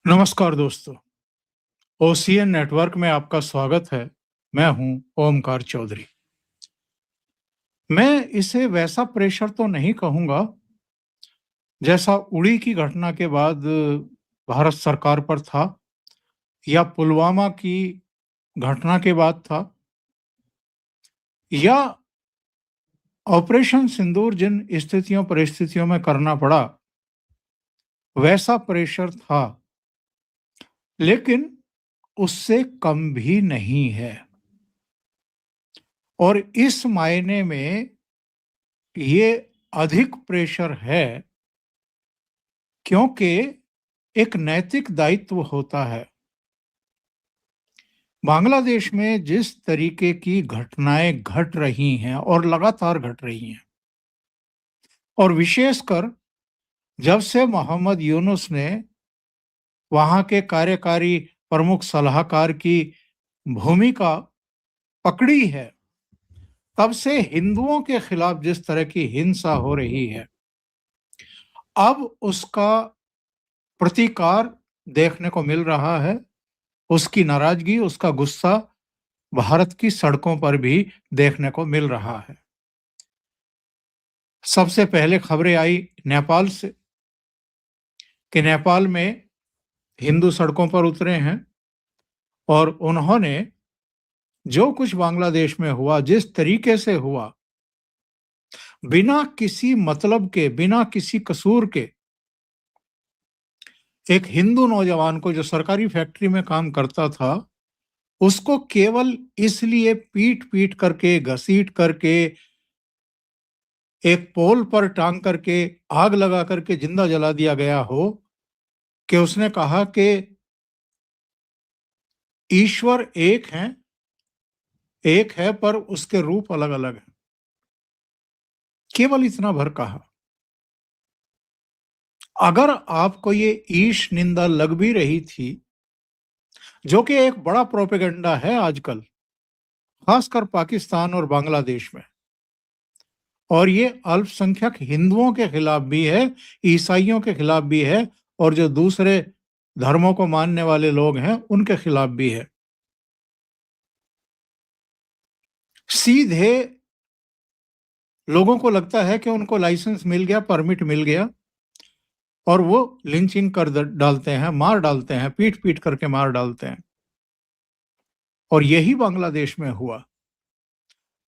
नमस्कार दोस्तों, OCN network में आपका स्वागत है। मैं हूं ओमकार चौधरी। मैं इसे वैसा प्रेशर तो नहीं कहूंगा जैसा उड़ी की घटना के बाद भारत सरकार पर था या पुलवामा की घटना के बाद था या ऑपरेशन सिंदूर जिन स्थितियों परिस्थितियों में करना पड़ा वैसा प्रेशर था, लेकिन उससे कम भी नहीं है। और इस मायने में ये अधिक प्रेशर है क्योंकि एक नैतिक दायित्व होता है। बांग्लादेश में जिस तरीके की घटनाएं घट रही हैं और लगातार घट रही हैं, और विशेषकर जब से मोहम्मद यूनुस ने वहां के कार्यकारी प्रमुख सलाहकार की भूमिका पकड़ी है, तब से हिंदुओं के खिलाफ जिस तरह की हिंसा हो रही है, अब उसका प्रतिकार देखने को मिल रहा है। उसकी नाराजगी, उसका गुस्सा भारत की सड़कों पर भी देखने को मिल रहा है। सबसे पहले खबरें आई नेपाल से कि नेपाल में हिंदू सड़कों पर उतरे हैं और उन्होंने जो कुछ बांग्लादेश में हुआ, जिस तरीके से हुआ, बिना किसी मतलब के, बिना किसी कसूर के, एक हिंदू नौजवान को जो सरकारी फैक्ट्री में काम करता था, उसको केवल इसलिए पीट पीट करके, घसीट करके, एक पोल पर टांग करके, आग लगा करके जिंदा जला दिया गया हो कि उसने कहा कि ईश्वर एक है पर उसके रूप अलग अलग हैं। केवल इतना भर कहा। अगर आपको ये ईश निंदा लग भी रही थी, जो कि एक बड़ा प्रोपेगेंडा है आजकल, खासकर पाकिस्तान और बांग्लादेश में, और ये अल्पसंख्यक हिंदुओं के खिलाफ भी है, ईसाइयों के खिलाफ भी है, और जो दूसरे धर्मों को मानने वाले लोग हैं उनके खिलाफ भी है। सीधे लोगों को लगता है कि उनको लाइसेंस मिल गया, परमिट मिल गया, और वो लिंचिंग कर डालते हैं, मार डालते हैं, पीट पीट करके मार डालते हैं। और यही बांग्लादेश में हुआ।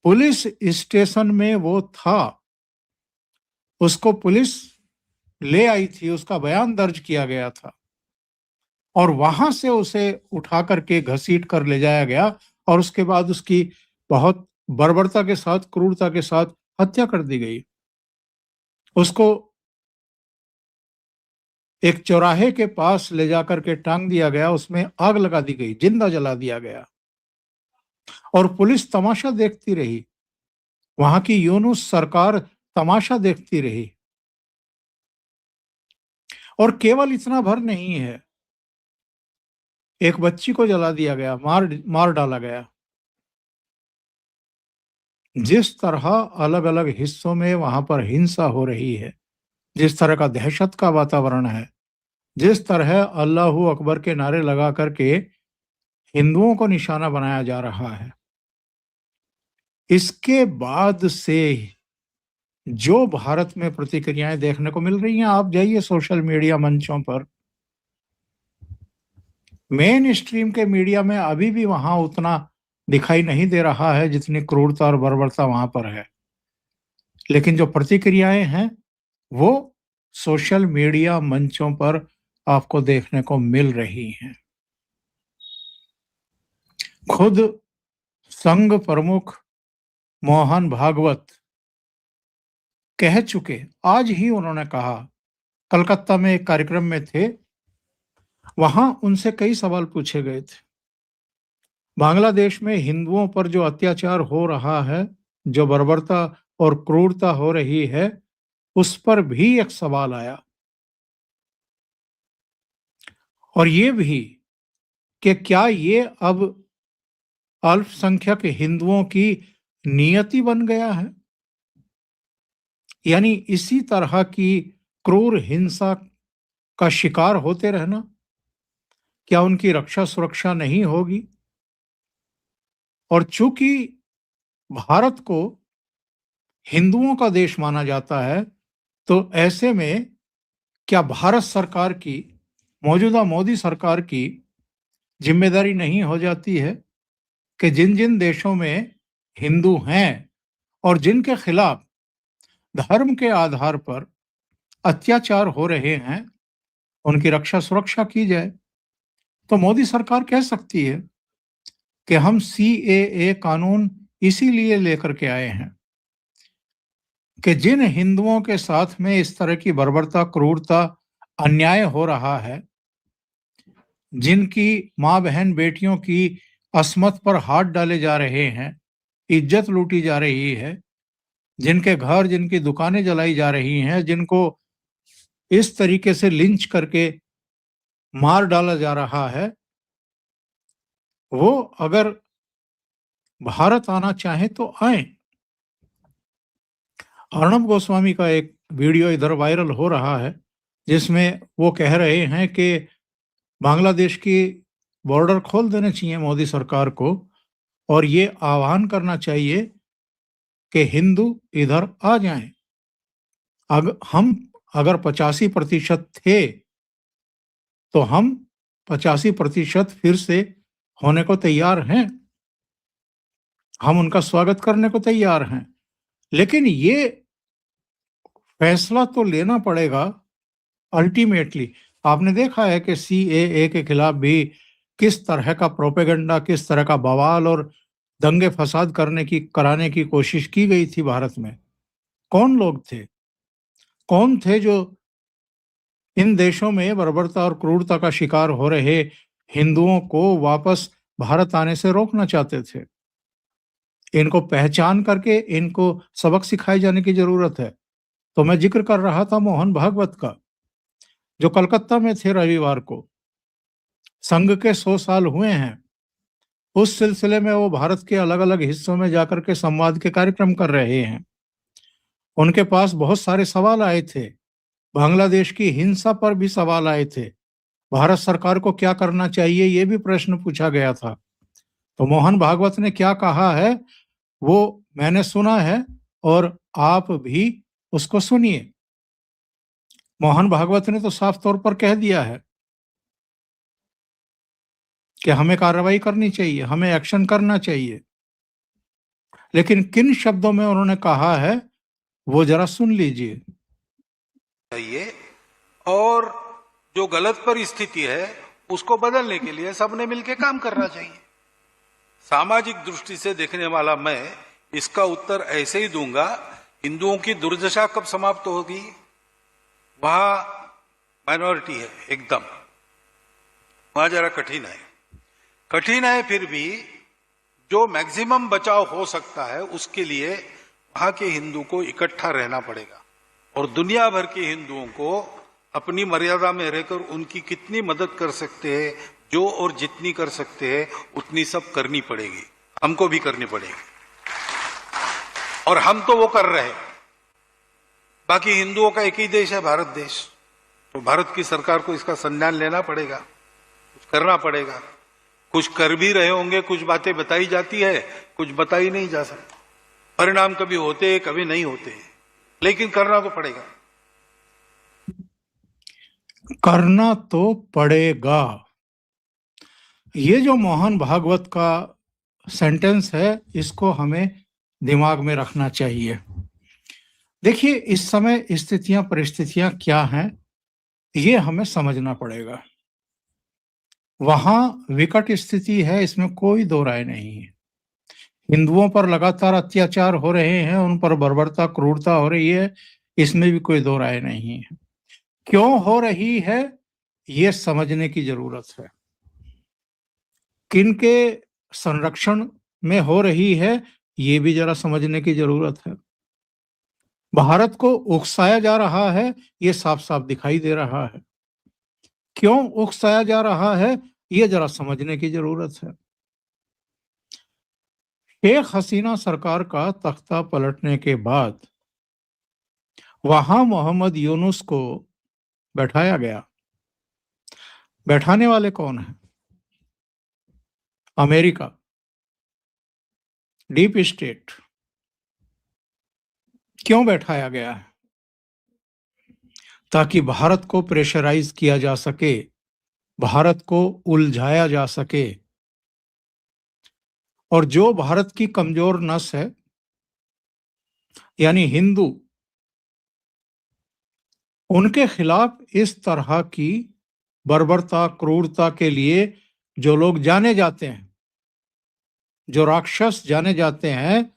पुलिस स्टेशन में वो था, उसको पुलिस ले आई थी, उसका बयान दर्ज किया गया था, और वहां से उसे उठा करके घसीट कर ले जाया गया, और उसके बाद उसकी बहुत बर्बरता के साथ, क्रूरता के साथ हत्या कर दी गई। उसको एक चौराहे के पास ले जाकर के टांग दिया गया, उसमें आग लगा दी गई, जिंदा जला दिया गया, और पुलिस तमाशा देखती रही। वहां की यूनुस सरकार तमाशा देखती रही। और केवल इतना भर नहीं है, एक बच्ची को जला दिया गया, मार मार डाला गया। जिस तरह अलग अलग हिस्सों में वहां पर हिंसा हो रही है, जिस तरह का दहशत का वातावरण है, जिस तरह अल्लाहू अकबर के नारे लगा करके हिंदुओं को निशाना बनाया जा रहा है, इसके बाद से जो भारत में प्रतिक्रियाएं देखने को मिल रही हैं, आप जाइए सोशल मीडिया मंचों पर, मेन स्ट्रीम के मीडिया में अभी भी वहां उतना दिखाई नहीं दे रहा है जितनी क्रूरता और बर्बरता वहां पर है। लेकिन जो प्रतिक्रियाएं हैं, वो सोशल मीडिया मंचों पर आपको देखने को मिल रही हैं। खुद संघ प्रमुख मोहन भागवत कह चुके, आज ही उन्होंने कहा, कलकत्ता में एक कार्यक्रम में थे, वहां उनसे कई सवाल पूछे गए थे। बांग्लादेश में हिंदुओं पर जो अत्याचार हो रहा है, जो बर्बरता और क्रूरता हो रही है, उस पर भी एक सवाल आया, और ये भी कि क्या ये अब अल्पसंख्यक हिंदुओं की नियति बन गया है, यानी इसी तरह की क्रूर हिंसा का शिकार होते रहना। क्या उनकी रक्षा सुरक्षा नहीं होगी? और चूंकि भारत को हिंदुओं का देश माना जाता है, तो ऐसे में क्या भारत सरकार की, मौजूदा मोदी सरकार की जिम्मेदारी नहीं हो जाती है कि जिन-जिन देशों में हिंदू हैं और जिनके खिलाफ धर्म के आधार पर अत्याचार हो रहे हैं, उनकी रक्षा सुरक्षा की जाए? तो मोदी सरकार कह सकती है कि हम सीएए कानून इसीलिए लेकर के आए हैं कि जिन हिंदुओं के साथ में इस तरह की बर्बरता, क्रूरता, अन्याय हो रहा है, जिनकी माँ बहन बेटियों की अस्मत पर हाथ डाले जा रहे हैं, इज्जत लूटी जा रही है, जिनके घर, जिनकी दुकानें जलाई जा रही हैं, जिनको इस तरीके से लिंच करके मार डाला जा रहा है, वो अगर भारत आना चाहें तो आएं। अर्णब गोस्वामी का एक वीडियो इधर वायरल हो रहा है, जिसमें वो कह रहे हैं कि बांग्लादेश की बॉर्डर खोल देने चाहिए मोदी सरकार को और ये आह्वान करना चाहिए कि हिंदू इधर आ जाएं। हम अगर 85% थे, तो हम 85% फिर से होने को तैयार हैं। हम उनका स्वागत करने को तैयार हैं। लेकिन ये फैसला तो लेना पड़ेगा अल्टीमेटली। आपने देखा है कि सीएए के खिलाफ भी किस तरह का प्रोपेगेंडा, किस तरह का बवाल और दंगे फसाद कराने की कोशिश की गई थी भारत में। कौन लोग थे? कौन थे जो इन देशों में बर्बरता और क्रूरता का शिकार हो रहे हिंदुओं को वापस भारत आने से रोकना चाहते थे? इनको पहचान करके इनको सबक सिखाए जाने की जरूरत है। तो मैं जिक्र कर रहा था मोहन भागवत का, जो कलकत्ता में थे रविवार को। संघ के 100 साल हुए हैं। उस सिलसिले में वो भारत के अलग-अलग हिस्सों में जाकर के संवाद के कार्यक्रम कर रहे हैं। उनके पास बहुत सारे सवाल आए थे। बांग्लादेश की हिंसा पर भी सवाल आए थे। भारत सरकार को क्या करना चाहिए, ये भी प्रश्न पूछा गया था। तो मोहन भागवत ने क्या कहा है, वो मैंने सुना है और आप भी उसको सुनिए। मोहन भागवत ने तो साफ तौर पर कह दिया है कि हमें कार्रवाई करनी चाहिए, हमें एक्शन करना चाहिए। लेकिन किन शब्दों में उन्होंने कहा है, वो जरा सुन लीजिए। चाहिए और जो गलत परिस्थिति है उसको बदलने के लिए सबने मिलकर काम करना चाहिए। सामाजिक दृष्टि से देखने वाला मैं इसका उत्तर ऐसे ही दूंगा, हिंदुओं की दुर्दशा कब समाप्त होगी? वहां माइनॉरिटी है एकदम, वहां जरा कठिन है, फिर भी जो मैक्सिमम बचाव हो सकता है उसके लिए वहां के हिंदू को इकट्ठा रहना पड़ेगा और दुनिया भर के हिंदुओं को अपनी मर्यादा में रहकर उनकी कितनी मदद कर सकते हैं, जो और जितनी कर सकते हैं उतनी सब करनी पड़ेगी, हमको भी करनी पड़ेगी। और हम तो वो कर रहे हैं। बाकी हिंदुओं का एक ही देश है, भारत देश। तो भारत की सरकार को इसका संज्ञान लेना पड़ेगा, कुछ करना पड़ेगा। कुछ कर भी रहे होंगे, कुछ बातें बताई जाती है, कुछ बताई नहीं जा सकती। परिणाम कभी होते हैं, कभी नहीं होते, लेकिन करना तो पड़ेगा। करना तो पड़ेगा। ये जो मोहन भागवत का सेंटेंस है, इसको हमें दिमाग में रखना चाहिए। देखिए, इस समय स्थितियां, परिस्थितियां क्या हैं, ये हमें समझना पड़ेगा। वहां विकट स्थिति है, इसमें कोई दो राय नहीं है। हिंदुओं पर लगातार अत्याचार हो रहे हैं, उन पर बर्बरता, क्रूरता हो रही है, इसमें भी कोई दो राय नहीं है। क्यों हो रही है, ये समझने की जरूरत है। किनके संरक्षण में हो रही है, ये भी जरा समझने की जरूरत है। भारत को उकसाया जा रहा है, ये साफ-साफ दिखाई दे रहा है। क्यों उकसाया जा रहा है, ये जरा समझने की जरूरत है। शेख हसीना सरकार का तख्ता पलटने के बाद वहां मोहम्मद यूनुस को बैठाया गया। बैठाने वाले कौन हैं? America, deep state. क्यों बैठाया गया है? ताकि भारत को प्रेशराइज किया जा सके, भारत को उलझाया जा सके, और जो भारत की कमजोर नस है यानी हिंदू, उनके खिलाफ इस तरह की बर्बरता, क्रूरता के लिए जो लोग जाने जाते हैं, जो राक्षस जाने जाते हैं,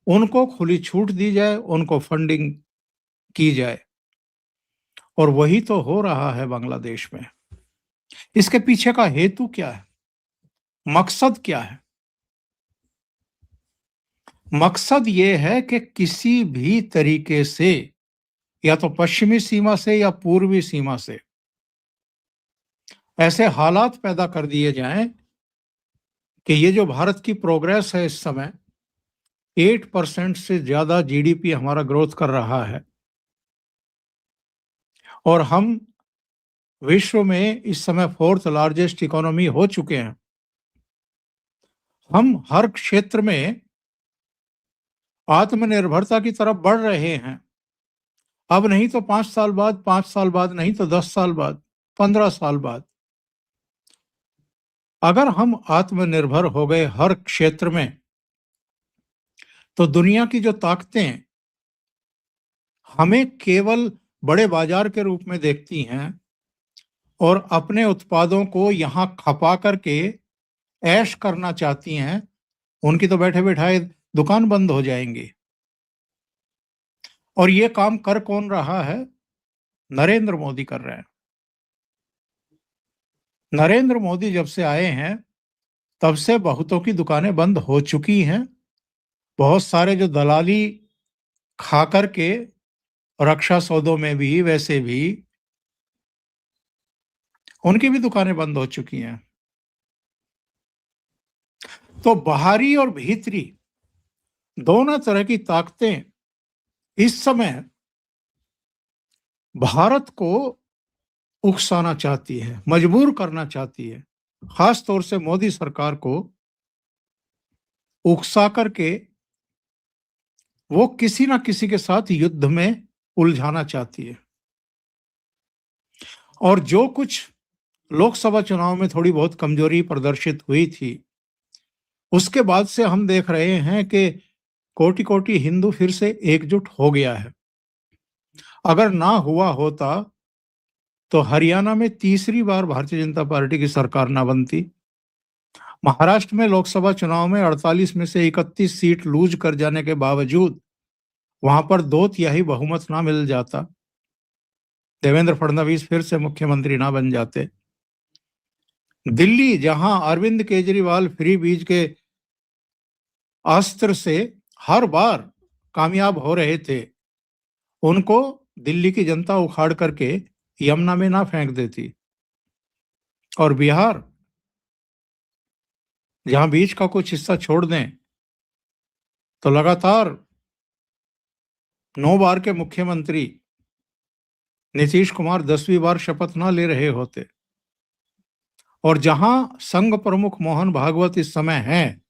उनको खुली छूट दी जाए, उनको फंडिंग की जाए। और वही तो हो रहा है बांग्लादेश में। इसके पीछे का हेतु क्या है? मकसद क्या है? मकसद ये है कि किसी भी तरीके से, या तो पश्चिमी सीमा से या पूर्वी सीमा से, ऐसे हालात पैदा कर दिए जाएं कि ये जो भारत की प्रोग्रेस है, इस समय 8% से ज्यादा जीडीपी हमारा ग्रोथ कर रहा है, और हम विश्व में इस समय 4th लार्जेस्ट इकोनॉमी हो चुके हैं। हम हर क्षेत्र में आत्मनिर्भरता की तरफ बढ़ रहे हैं। अब नहीं तो 5 साल बाद, 5 साल बाद नहीं तो 10 साल बाद, 15 साल बाद, अगर हम आत्मनिर्भर हो गए हर क्षेत्र में, तो दुनिया की जो ताकतें हमें केवल बड़े बाजार के रूप में देखती हैं और अपने उत्पादों को यहां खपा करके ऐश करना चाहती हैं, उनकी तो बैठे बैठाए दुकान बंद हो जाएंगी। और ये काम कर कौन रहा है? नरेंद्र मोदी कर रहे हैं। नरेंद्र मोदी जब से आए हैं, तब से बहुतों की दुकानें बंद हो चुकी हैं। बहुत सारे जो दलाली खा करके रक्षा सौदों में भी, वैसे भी उनकी भी दुकानें बंद हो चुकी हैं। तो बाहरी और भीतरी दोनों तरह की ताकतें इस समय भारत को उकसाना चाहती है, मजबूर करना चाहती है, खास तौर से मोदी सरकार को उकसा करके वो किसी ना किसी के साथ युद्ध में उलझाना चाहती है। और जो कुछ लोकसभा चुनाव में थोड़ी बहुत कमजोरी प्रदर्शित हुई थी, उसके बाद से हम देख रहे हैं कि कोटि कोटि हिंदू फिर से एकजुट हो गया है। अगर ना हुआ होता तो हरियाणा में तीसरी बार भारतीय जनता पार्टी की सरकार ना बनती। महाराष्ट्र में लोकसभा चुनाव में 48 में से 31 सीट लूज कर जाने के बावजूद वहां पर 2/3 बहुमत ना मिल जाता, देवेंद्र फडणवीस फिर से मुख्यमंत्री ना बन जाते। दिल्ली, जहां अरविंद केजरीवाल फ्री बीज के अस्त्र से हर बार कामयाब हो रहे थे, उनको दिल्ली की जनता उखाड़ करके यमुना में ना फेंक देती। और बिहार, जहां बीच का कुछ हिस्सा छोड़ दें, तो लगातार 9 बार के मुख्यमंत्री नीतीश कुमार 10वीं बार शपथ ना ले रहे होते। और जहां संघ प्रमुख मोहन भागवत इस समय हैं,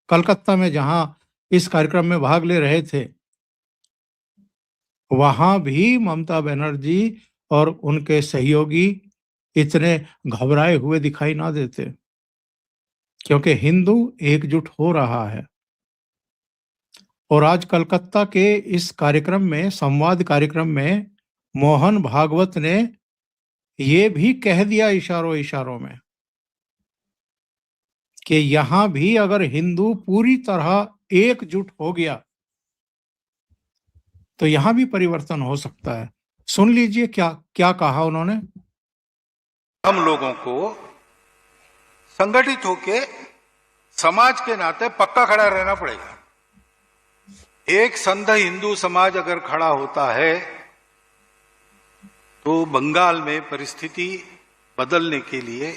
कलकत्ता में जहां इस कार्यक्रम में भाग ले रहे थे, वहां भी ममता बनर्जी और उनके सहयोगी इतने घबराए हुए दिखाई ना देते, क्योंकि हिंदू एकजुट हो रहा है। और आज कलकत्ता के इस कार्यक्रम में, संवाद कार्यक्रम में, मोहन भागवत ने ये भी कह दिया इशारों इशारों में कि यहां भी अगर हिंदू पूरी तरह एकजुट हो गया तो यहां भी परिवर्तन हो सकता है। सुन लीजिए क्या क्या कहा उन्होंने। हम लोगों को संगठित होके समाज के नाते पक्का खड़ा रहना पड़ेगा। एक संघ हिंदू समाज अगर खड़ा होता है तो बंगाल में परिस्थिति बदलने के लिए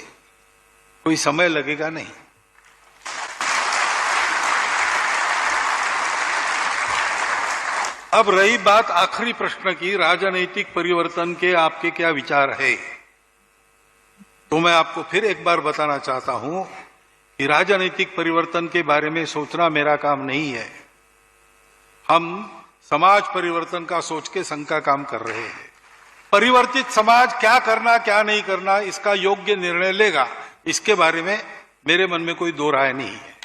कोई समय लगेगा नहीं। अब रही बात आखिरी प्रश्न की, राजनीतिक परिवर्तन के आपके क्या विचार है? तो मैं आपको फिर एक बार बताना चाहता हूं कि राजनीतिक परिवर्तन के बारे में सोचना मेरा काम नहीं है। हम समाज परिवर्तन का सोच के संघ का काम कर रहे हैं। परिवर्तित समाज क्या करना क्या नहीं करना इसका योग्य निर्णय लेगा, इसके बारे में मेरे मन में कोई दो राय नहीं है।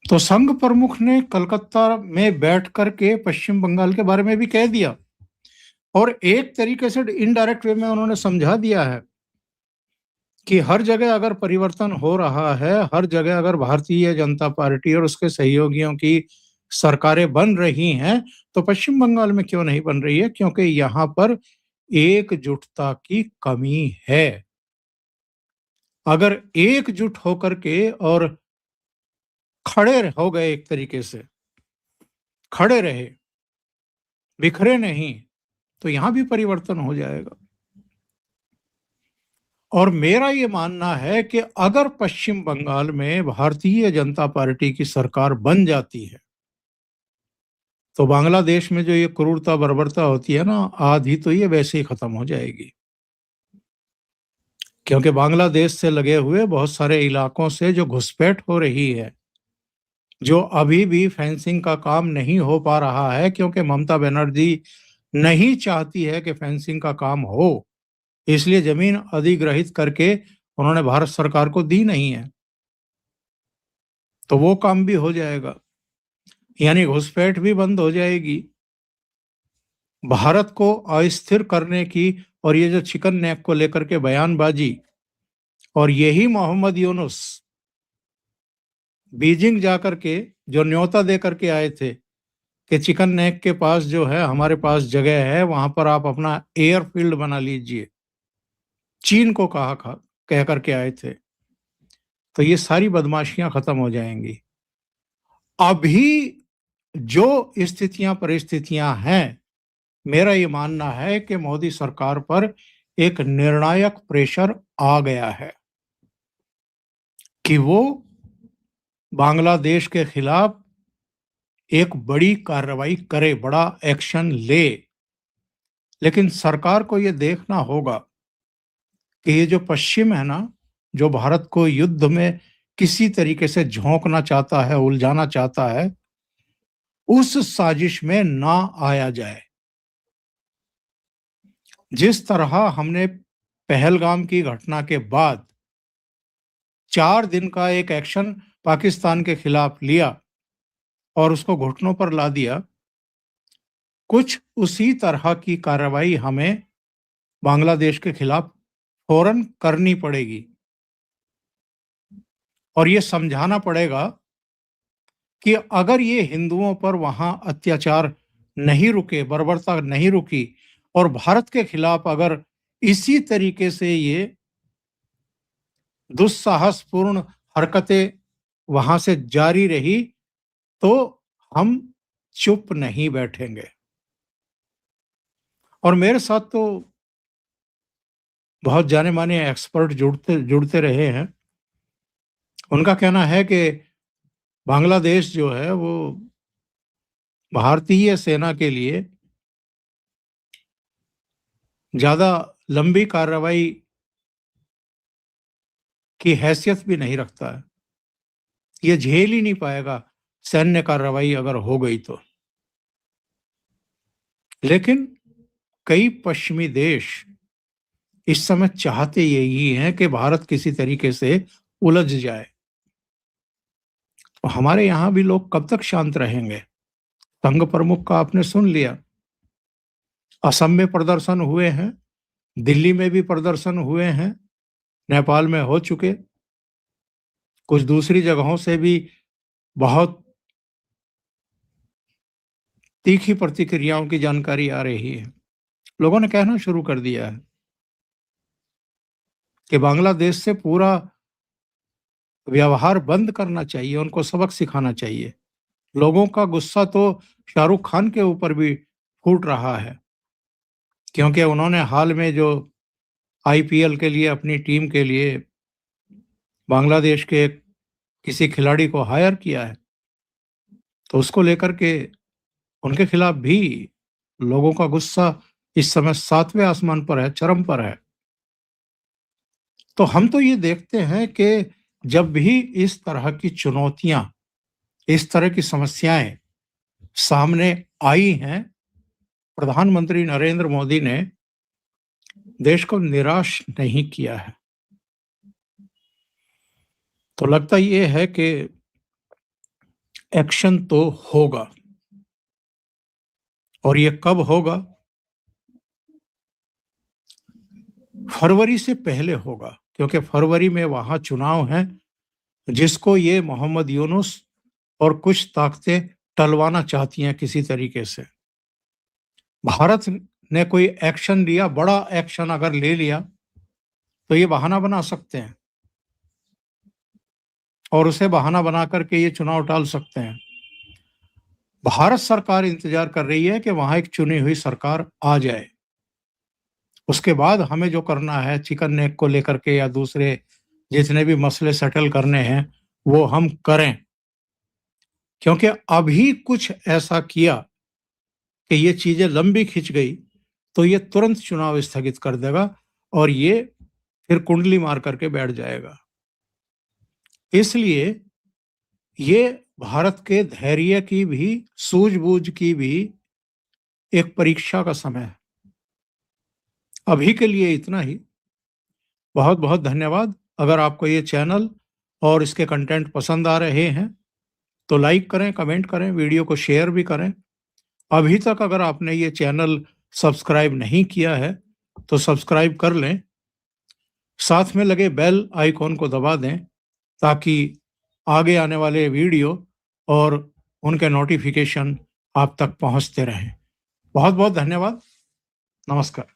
तो संघ प्रमुख ने कलकत्ता में बैठ करके पश्चिम बंगाल के बारे में भी कह दिया और एक तरीके से इनडायरेक्ट वे में उन्होंने समझा दिया है कि हर जगह अगर परिवर्तन हो रहा है, हर जगह अगर भारतीय जनता पार्टी और उसके सहयोगियों की सरकारें बन रही हैं, तो पश्चिम बंगाल में क्यों नहीं बन रही है? क्योंकि यहाँ पर एकजुटता की कमी है। अगर एकजुट होकर के और खड़े हो गए, एक तरीके से खड़े रहे, बिखरे नहीं, तो यहां भी परिवर्तन हो जाएगा। और मेरा ये मानना है कि अगर पश्चिम बंगाल में भारतीय जनता पार्टी की सरकार बन जाती है, तो बांग्लादेश में जो ये क्रूरता बर्बरता होती है ना, आधी तो ये वैसे ही खत्म हो जाएगी। क्योंकि बांग्लादेश से लगे हुए बहुत सारे इलाकों से जो घुसपैठ हो रही है, जो अभी भी फेंसिंग का काम नहीं हो पा रहा है, क्योंकि ममता बनर्जी नहीं चाहती है कि फेंसिंग का काम हो, इसलिए जमीन अधिग्रहित करके उन्होंने भारत सरकार को दी नहीं है, तो वो काम भी हो जाएगा, यानी घुसपैठ भी बंद हो जाएगी। भारत को अस्थिर करने की और ये जो चिकन नेक को लेकर के बयानबाजी, और यही मोहम्मद यूनुस बीजिंग जाकर के जो न्योता दे करके आए थे कि चिकन नेक के पास जो है हमारे पास जगह है, वहां पर आप अपना एयरफील्ड बना लीजिए, चीन को कह करके आए थे, तो ये सारी बदमाशियां खत्म हो जाएंगी। अभी जो स्थितियां परिस्थितियां हैं, मेरा ये मानना है कि मोदी सरकार पर एक निर्णायक प्रेशर आ गया है कि वो बांग्लादेश के खिलाफ एक बड़ी कार्रवाई करे, बड़ा एक्शन ले। लेकिन सरकार को ये देखना होगा कि ये जो पश्चिम है ना, जो भारत को युद्ध में किसी तरीके से झोंकना चाहता है, उलझाना चाहता है, उस साजिश में ना आया जाए। जिस तरह हमने पहलगाम की घटना के बाद 4 दिन का एक एक्शन पाकिस्तान के खिलाफ लिया और उसको घुटनों पर ला दिया, कुछ उसी तरह की कार्रवाई हमें बांग्लादेश के खिलाफ फौरन करनी पड़ेगी और ये समझाना पड़ेगा कि अगर ये हिंदुओं पर वहां अत्याचार नहीं रुके, बर्बरता नहीं रुकी और भारत के खिलाफ अगर इसी तरीके से ये दुस्साहसपूर्ण हरकतें वहां से जारी रही, तो हम चुप नहीं बैठेंगे। और मेरे साथ तो बहुत जाने माने एक्सपर्ट जुड़ते रहे हैं। उनका कहना है कि बांग्लादेश जो है वो भारतीय सेना के लिए ज्यादा लंबी कार्रवाई की हैसियत भी नहीं रखता है, ये झेल ही नहीं पाएगा सैन्य कार्रवाई अगर हो गई तो। लेकिन कई पश्चिमी देश इस समय चाहते यही हैं कि भारत किसी तरीके से उलझ जाए। तो हमारे यहां भी लोग कब तक शांत रहेंगे? संघ प्रमुख का आपने सुन लिया, असम में प्रदर्शन हुए हैं, दिल्ली में भी प्रदर्शन हुए हैं, नेपाल में हो चुके, कुछ दूसरी जगहों से भी बहुत तीखी प्रतिक्रियाओं की जानकारी आ रही है। लोगों ने कहना शुरू कर दिया है कि बांग्लादेश से पूरा व्यवहार बंद करना चाहिए, उनको सबक सिखाना चाहिए। लोगों का गुस्सा तो शाहरुख खान के ऊपर भी फूट रहा है, क्योंकि उन्होंने हाल में जो आईपीएल के लिए अपनी टीम के लिए बांग्लादेश के किसी खिलाड़ी को हायर किया है, तो उसको लेकर के उनके खिलाफ भी लोगों का गुस्सा इस समय 7वें आसमान पर है, चरम पर है। तो हम तो ये देखते हैं कि जब भी इस तरह की चुनौतियां, इस तरह की समस्याएं सामने आई हैं, प्रधानमंत्री नरेंद्र मोदी ने देश को निराश नहीं किया है। तो लगता ये है कि एक्शन तो होगा, और ये कब होगा? फरवरी से पहले होगा, क्योंकि फरवरी में वहां चुनाव हैं, जिसको ये मोहम्मद यूनुस और कुछ ताकतें टलवाना चाहती हैं किसी तरीके से। भारत ने कोई एक्शन लिया, बड़ा एक्शन अगर ले लिया, तो ये बहाना बना सकते हैं और उसे बहाना बना करके ये चुनाव टाल सकते हैं। भारत सरकार इंतजार कर रही है कि वहां एक चुनी हुई सरकार आ जाए। उसके बाद हमें जो करना है चिकन नेक को लेकर के या दूसरे जितने भी मसले सेटल करने हैं, वो हम करें। क्योंकि अभी कुछ ऐसा किया कि ये चीजें लंबी खिंच गई, तो ये तुरंत चुनाव स्थगित कर देगा और ये फिर कुंडली मार करके बैठ जाएगा। इसलिए ये भारत के धैर्य की भी, सूझबूझ की भी एक परीक्षा का समय है। अभी के लिए इतना ही। बहुत बहुत धन्यवाद। अगर आपको ये चैनल और इसके कंटेंट पसंद आ रहे हैं तो लाइक करें, कमेंट करें, वीडियो को शेयर भी करें। अभी तक अगर आपने ये चैनल सब्सक्राइब नहीं किया है तो सब्सक्राइब कर लें, साथ में लगे बेल आइकॉन को दबा दें ताकि आगे आने वाले वीडियो और उनके नोटिफिकेशन आप तक पहुंचते रहें। बहुत बहुत धन्यवाद। नमस्कार।